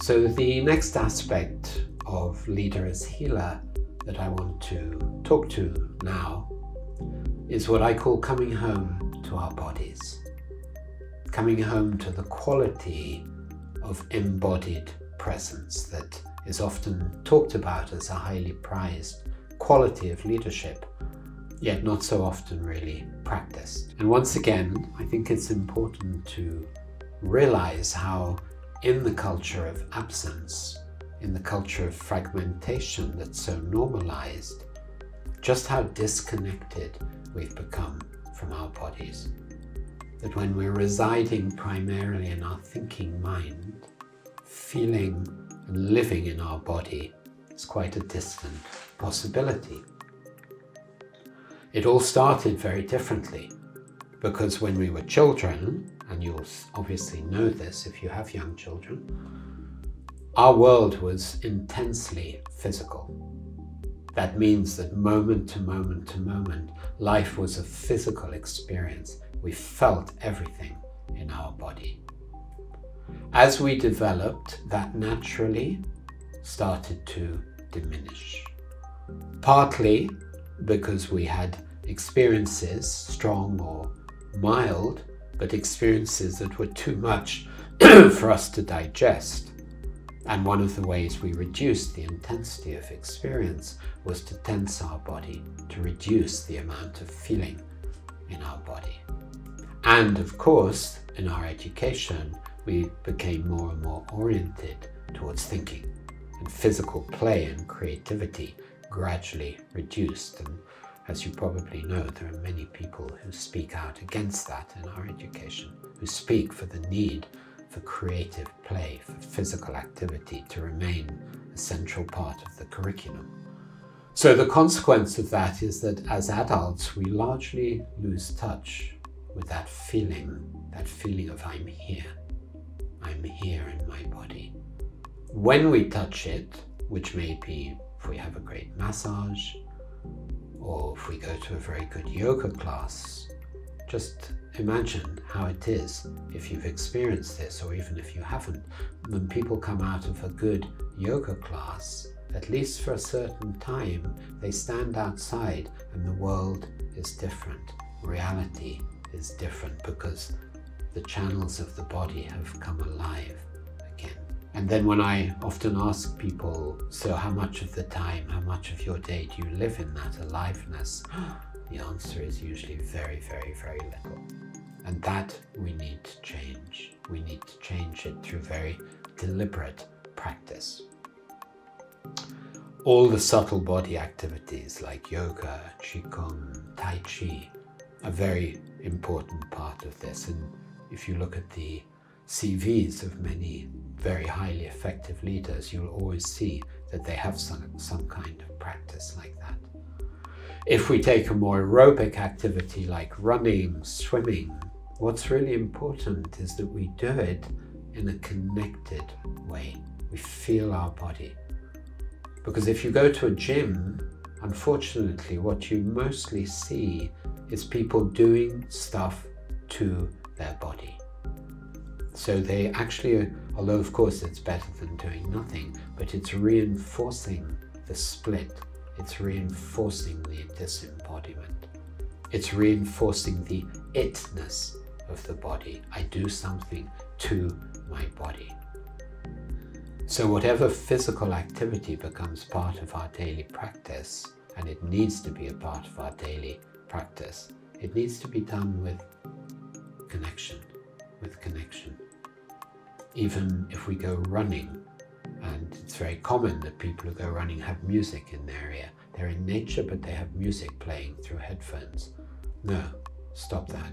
So the next aspect of leader as healer that I want to talk to now is what I call coming home to our bodies. Coming home to the quality of embodied presence that is often talked about as a highly prized quality of leadership, yet not so often really practiced. And once again, I think it's important to realize how in the culture of absence, in the culture of fragmentation that's so normalized, just how disconnected we've become from our bodies. That when we're residing primarily in our thinking mind, feeling and living in our body is quite a distant possibility. It all started very differently, because when we were children, and you'll obviously know this if you have young children, our world was intensely physical. That means that moment to moment to moment, life was a physical experience. We felt everything in our body. As we developed, that naturally started to diminish. Partly because we had experiences, strong or mild, but experiences that were too much for us to digest. And one of the ways we reduced the intensity of experience was to tense our body, to reduce the amount of feeling in our body. And of course, in our education, we became more and more oriented towards thinking, and physical play and creativity gradually reduced. And as you probably know, there are many people who speak out against that in our education, who speak for the need for creative play, for physical activity to remain a central part of the curriculum. So the consequence of that is that as adults, we largely lose touch with that feeling of I'm here in my body. When we touch it, which may be if we have a great massage, or if we go to a very good yoga class, just imagine how it is if you've experienced this, or even if you haven't. When people come out of a good yoga class, at least for a certain time, they stand outside and the world is different. Reality is different because the channels of the body have come alive again. And then when I often ask people, so how much of the time, how much of your day do you live in that aliveness? The answer is usually very, very, very little. And that we need to change. We need to change it through very deliberate practice. All the subtle body activities like yoga, qigong, tai chi are very important part of this. And if you look at the CVs of many very highly effective leaders, you'll always see that they have some kind of practice like that. If we take a more aerobic activity like running, swimming, what's really important is that we do it in a connected way. We feel our body. Because if you go to a gym, unfortunately, what you mostly see is people doing stuff to their body. So they actually, although of course it's better than doing nothing, but it's reinforcing the split. It's reinforcing the disembodiment. It's reinforcing the itness of the body. I do something to my body. So whatever physical activity becomes part of our daily practice, and it needs to be a part of our daily practice, it needs to be done with connection, Even if we go running, and it's very common that people who go running have music in their ear. They're in nature, but they have music playing through headphones. No, stop that.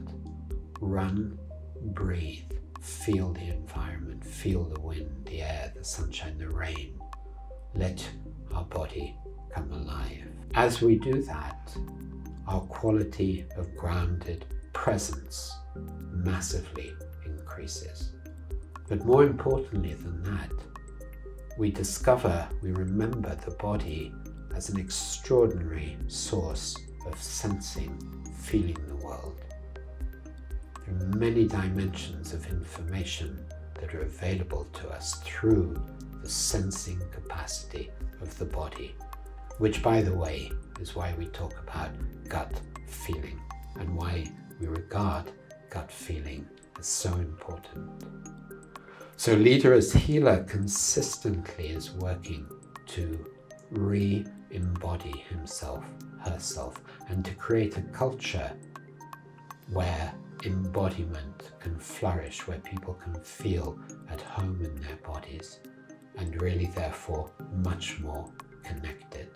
Run, breathe, feel the environment, feel the wind, the air, the sunshine, the rain. Let our body come alive. As we do that, our quality of grounded presence massively increases. But more importantly than that, we remember the body as an extraordinary source of sensing, feeling the world. There are many dimensions of information that are available to us through the sensing capacity of the body, which, by the way, is why we talk about gut feeling and why we regard gut feeling as so important. So Leader as healer consistently is working to re-embody himself, herself, and to create a culture where embodiment can flourish, where people can feel at home in their bodies and really therefore much more connected.